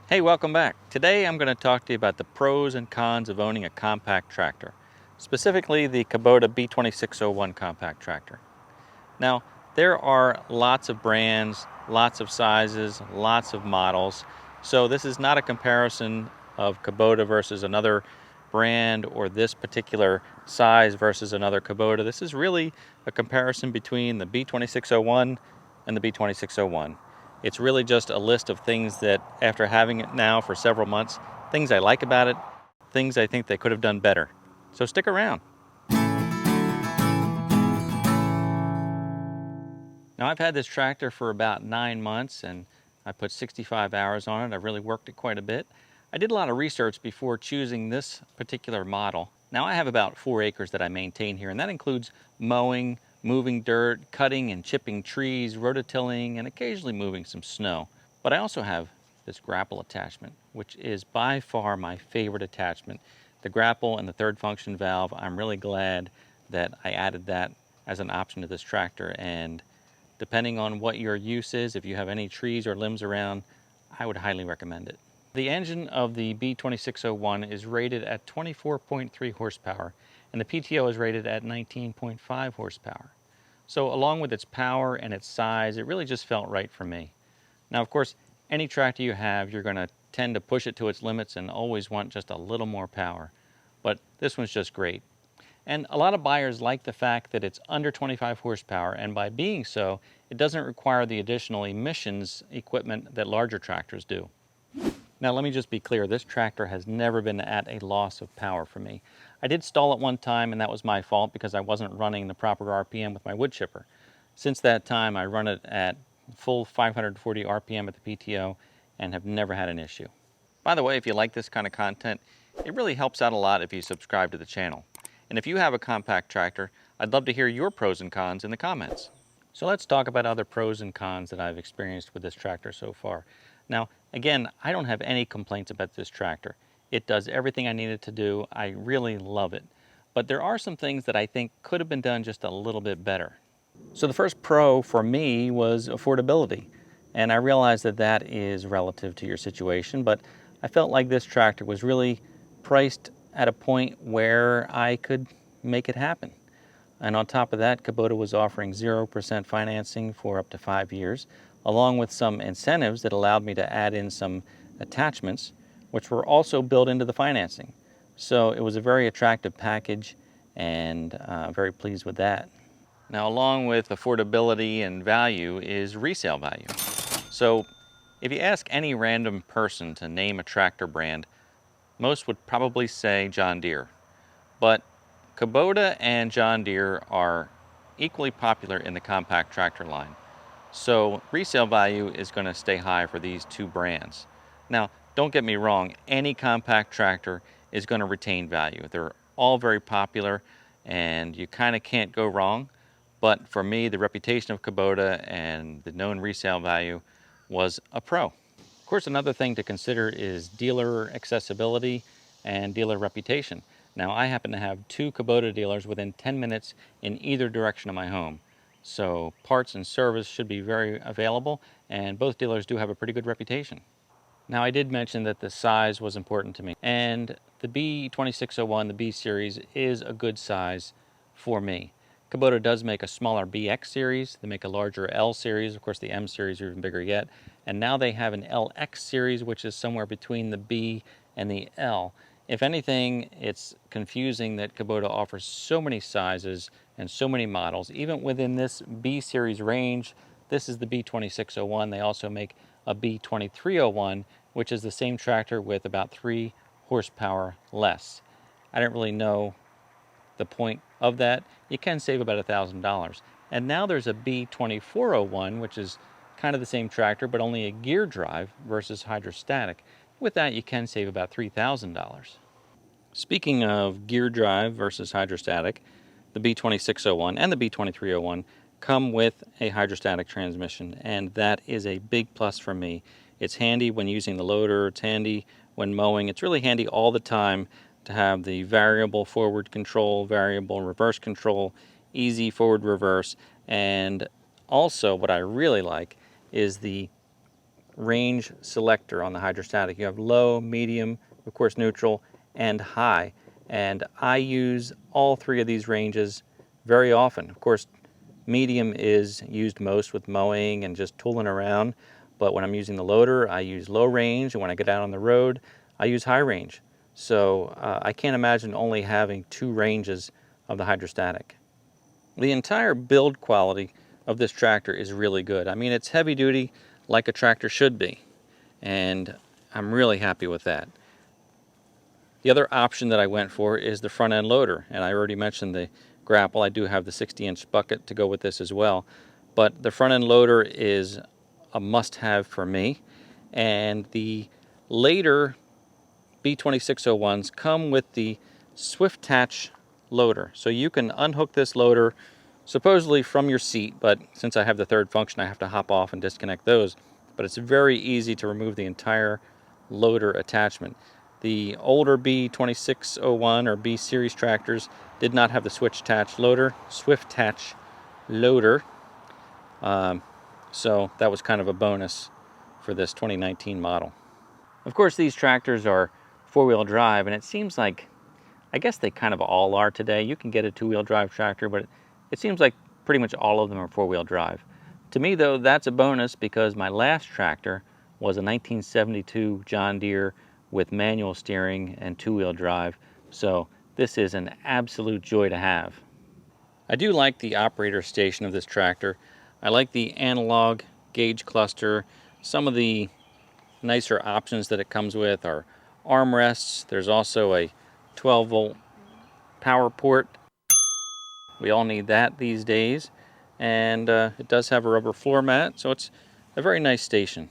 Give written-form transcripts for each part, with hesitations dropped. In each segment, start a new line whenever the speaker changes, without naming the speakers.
Hey, welcome back. Today I'm going to talk to you about the pros and cons of owning a compact tractor, specifically the Kubota B2601 compact tractor. Now, there are lots of brands, lots of sizes, lots of models, so this is not a comparison of Kubota versus another brand or this particular size versus another Kubota. This is really a comparison between the B2601 and the B2601. It's really just a list of things that, after having it now for several months, things I like about it, things I think they could have done better. So stick around. Now, I've had this tractor for about 9 months and I put 65 hours on it. I've really worked it quite a bit. I did a lot of research before choosing this particular model. Now, I have about 4 acres that I maintain here, and that includes mowing, moving dirt, cutting and chipping trees, rototilling, and occasionally moving some snow. But I also have this grapple attachment, which is by far my favorite attachment. The grapple and the third function valve, I'm really glad that I added that as an option to this tractor, and depending on what your use is, if you have any trees or limbs around, I would highly recommend it. The engine of the B2601 is rated at 24.3 horsepower, and the PTO is rated at 19.5 horsepower. So along with its power and its size, it really just felt right for me. Now, of course, any tractor you have, you're going to tend to push it to its limits and always want just a little more power. But this one's just great. And a lot of buyers like the fact that it's under 25 horsepower, and by being so, it doesn't require the additional emissions equipment that larger tractors do. Now, let me just be clear, this tractor has never been at a loss of power for me. I did stall it one time, and that was my fault because I wasn't running the proper RPM with my wood chipper. Since that time, I run it at full 540 RPM at the PTO and have never had an issue. By the way, if you like this kind of content, it really helps out a lot if you subscribe to the channel. And if you have a compact tractor, I'd love to hear your pros and cons in the comments. So let's talk about other pros and cons that I've experienced with this tractor so far. Now, again, I don't have any complaints about this tractor. It does everything I need it to do. I really love it. But there are some things that I think could have been done just a little bit better. So the first pro for me was affordability. And I realize that that is relative to your situation, but I felt like this tractor was really priced at a point where I could make it happen. And on top of that, Kubota was offering 0% financing for up to 5 years, along with some incentives that allowed me to add in some attachments, which were also built into the financing. So it was a very attractive package, and very pleased with that. Now, along with affordability and value is resale value. So if you ask any random person to name a tractor brand, most would probably say John Deere. But Kubota and John Deere are equally popular in the compact tractor line. So resale value is going to stay high for these two brands. Now, don't get me wrong, any compact tractor is going to retain value. They're all very popular and you kind of can't go wrong. But for me, the reputation of Kubota and the known resale value was a pro. Of course, another thing to consider is dealer accessibility and dealer reputation. Now, I happen to have 2 Kubota dealers within 10 minutes in either direction of my home. So parts and service should be very available, and both dealers do have a pretty good reputation. Now, I did mention that the size was important to me, and the B2601, the B series, is a good size for me. Kubota does make a smaller BX series, they make a larger L series, of course the M series are even bigger yet, and now they have an LX series, which is somewhere between the B and the L. If anything, it's confusing that Kubota offers so many sizes and so many models. Even within this B series range, this is the B2601. They also make a B2301, which is the same tractor with about 3 horsepower less. I don't really know the point of that. You can save about $1,000. And now there's a B2401, which is kind of the same tractor, but only a gear drive versus hydrostatic. With that, you can save about $3,000. Speaking of gear drive versus hydrostatic, the B2601 and the B2301 come with a hydrostatic transmission, and that is a big plus for me. It's handy when using the loader, it's handy when mowing, it's really handy all the time to have the variable forward control, variable reverse control, easy forward reverse, and also what I really like is the range selector on the hydrostatic. You have low, medium, of course neutral, and high. And I use all three of these ranges very often. Of course, medium is used most with mowing and just tooling around. But when I'm using the loader, I use low range. And when I get out on the road, I use high range. So I can't imagine only having two ranges of the hydrostatic. The entire build quality of this tractor is really good. I mean, it's heavy duty like a tractor should be. And I'm really happy with that. The other option that I went for is the front end loader. And I already mentioned the grapple. I do have the 60-inch bucket to go with this as well. But the front end loader is a must-have for me. And the later B2601s come with the Swift-Attach loader. So you can unhook this loader supposedly from your seat, but since I have the third function, I have to hop off and disconnect those. But it's very easy to remove the entire loader attachment. The older B2601 or B series tractors did not have the Swift-Attach loader. So that was kind of a bonus for this 2019 model. Of course, these tractors are four-wheel drive, and it seems like, I guess they kind of all are today. You can get a two-wheel drive tractor, but it seems like pretty much all of them are four-wheel drive. To me, though, that's a bonus because my last tractor was a 1972 John Deere with manual steering and two-wheel drive, so this is an absolute joy to have. I do like the operator station of this tractor. I like the analog gauge cluster. Some of the nicer options that it comes with are armrests. There's also a 12-volt power port. We all need that these days. And it does have a rubber floor mat, so it's a very nice station.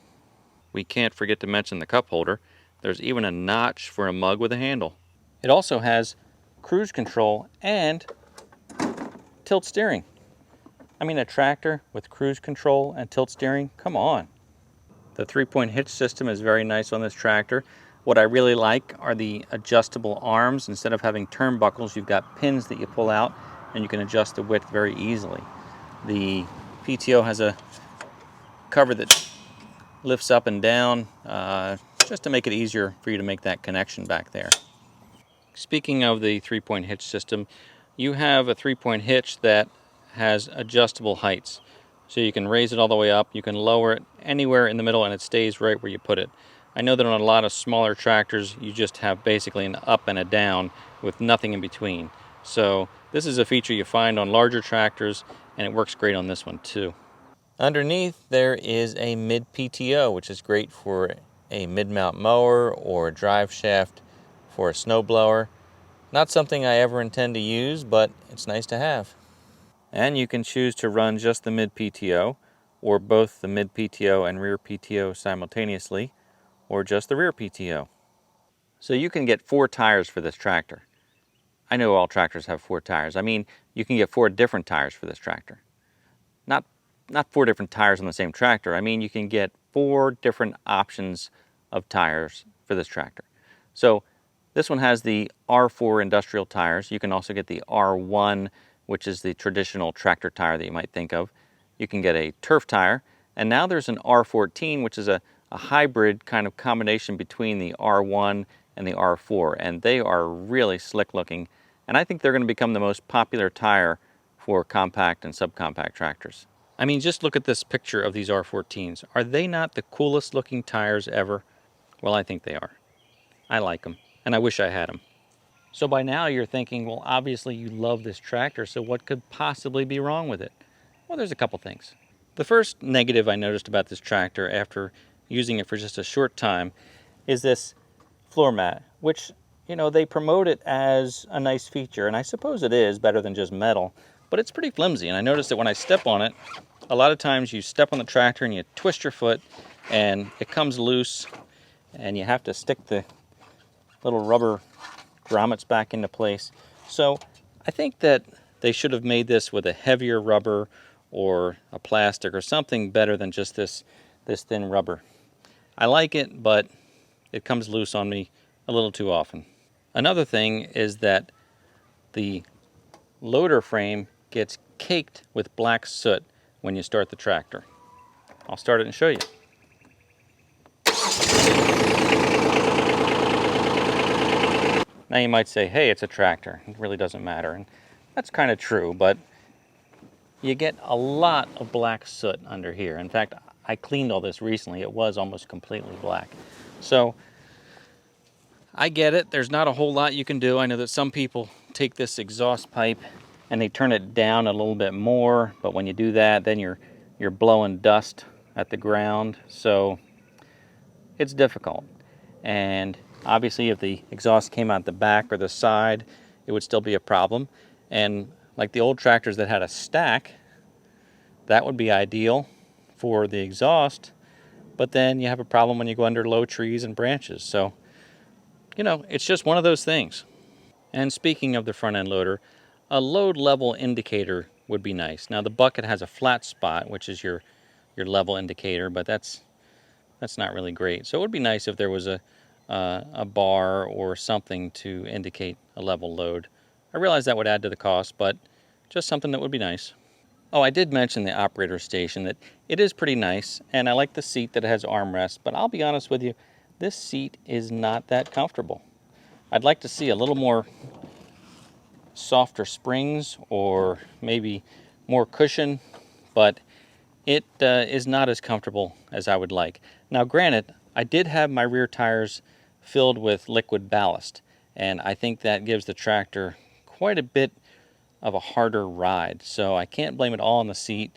We can't forget to mention the cup holder. There's even a notch for a mug with a handle. It also has cruise control and tilt steering. I mean, a tractor with cruise control and tilt steering, come on. The 3-point hitch system is very nice on this tractor. What I really like are the adjustable arms. Instead of having turnbuckles, you've got pins that you pull out and you can adjust the width very easily. The PTO has a cover that lifts up and down just to make it easier for you to make that connection back there. Speaking of the 3-point hitch system, you have a 3-point hitch that has adjustable heights. So you can raise it all the way up, you can lower it anywhere in the middle, and it stays right where you put it. I know that on a lot of smaller tractors, you just have basically an up and a down with nothing in between. So this is a feature you find on larger tractors, and it works great on this one too. Underneath there is a mid PTO, which is great for a mid-mount mower or a drive shaft for a snowblower. Not something I ever intend to use, but it's nice to have. And you can choose to run just the mid PTO, or both the mid PTO and rear PTO simultaneously, or just the rear PTO. So you can get 4 tires for this tractor. I know all tractors have 4 tires. I mean, you can get 4 different tires for this tractor. Not 4 different tires on the same tractor. I mean, you can get 4 different options of tires for this tractor. So this one has the R4 industrial tires. You can also get the R1, which is the traditional tractor tire that you might think of. You can get a turf tire, and now there's an R14, which is a hybrid kind of combination between the R1 and the R4, and they are really slick looking, and I think they're going to become the most popular tire for compact and subcompact tractors. I mean, just look at this picture of these R14s. Are they not the coolest looking tires ever? Well, I think they are. I like them, and I wish I had them. So by now you're thinking, well, obviously you love this tractor, so what could possibly be wrong with it? Well, there's a couple things. The first negative I noticed about this tractor after using it for just a short time is this floor mat, which, you know, they promote it as a nice feature, and I suppose it is better than just metal, but it's pretty flimsy, and I noticed that when I step on it, a lot of times you step on the tractor and you twist your foot and it comes loose, and you have to stick the little rubber grommets back into place. So I think that they should have made this with a heavier rubber or a plastic or something better than just this thin rubber. I like it, but it comes loose on me a little too often. Another thing is that the loader frame gets caked with black soot when you start the tractor. I'll start it and show you. Now you might say, hey, it's a tractor. It really doesn't matter. And that's kind of true, but you get a lot of black soot under here. In fact, I cleaned all this recently. It was almost completely black. So I get it. There's not a whole lot you can do. I know that some people take this exhaust pipe and they turn it down a little bit more, but when you do that, then you're blowing dust at the ground. So it's difficult. And obviously if the exhaust came out the back or the side, it would still be a problem. And like the old tractors that had a stack, that would be ideal for the exhaust, but then you have a problem when you go under low trees and branches. So, you know, it's just one of those things. And speaking of the front end loader, a load level indicator would be nice. Now the bucket has a flat spot, which is your level indicator, but that's not really great. So it would be nice if there was a bar or something to indicate a level load. I realize that would add to the cost, but just something that would be nice. Oh, I did mention the operator station, that it is pretty nice, and I like the seat that has armrests, but I'll be honest with you, this seat is not that comfortable. I'd like to see a little more softer springs or maybe more cushion, but it is not as comfortable as I would like. Now granted, I did have my rear tires filled with liquid ballast, and I think that gives the tractor quite a bit of a harder ride, so I can't blame it all on the seat,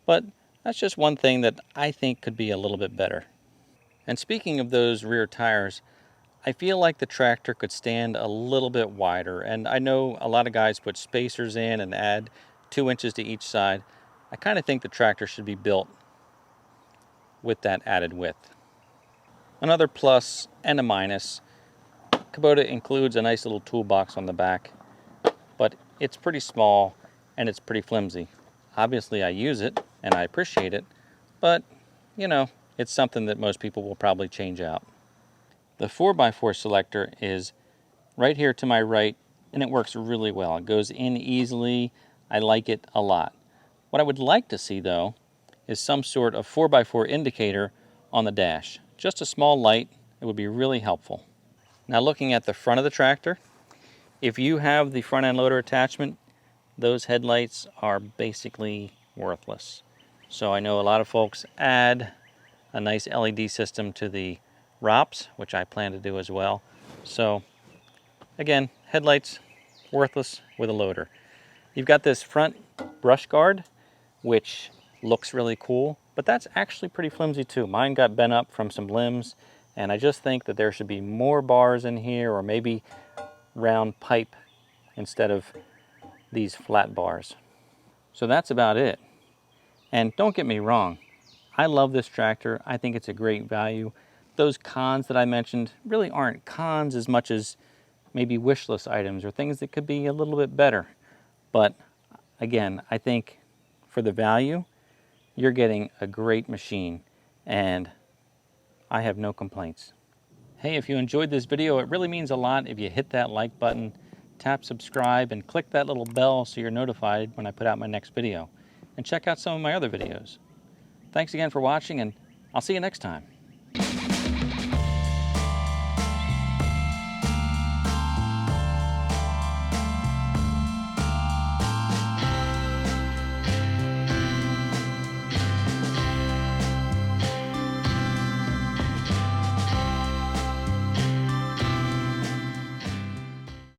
but that's just one thing that I think could be a little bit better. And speaking of those rear tires, I feel like the tractor could stand a little bit wider, and I know a lot of guys put spacers in and add 2 inches to each side. I kind of think the tractor should be built with that added width. Another plus and a minus, Kubota includes a nice little toolbox on the back, but it's pretty small and it's pretty flimsy. Obviously I use it and I appreciate it, but you know, it's something that most people will probably change out. The 4x4 selector is right here to my right, and it works really well. It goes in easily. I like it a lot. What I would like to see though is some sort of 4x4 indicator on the dash. Just a small light, it would be really helpful. Now looking at the front of the tractor, if you have the front end loader attachment, those headlights are basically worthless. So I know a lot of folks add a nice LED system to the ROPS, which I plan to do as well. So again, headlights worthless with a loader. You've got this front brush guard, which looks really cool, but that's actually pretty flimsy too. Mine got bent up from some limbs, and I just think that there should be more bars in here, or maybe round pipe instead of these flat bars. So that's about it. And don't get me wrong, I love this tractor. I think it's a great value. Those cons that I mentioned really aren't cons as much as maybe wish list items or things that could be a little bit better. But again, I think for the value, you're getting a great machine, and I have no complaints. Hey, if you enjoyed this video, it really means a lot if you hit that like button, tap subscribe, and click that little bell so you're notified when I put out my next video. And check out some of my other videos. Thanks again for watching, and I'll see you next time.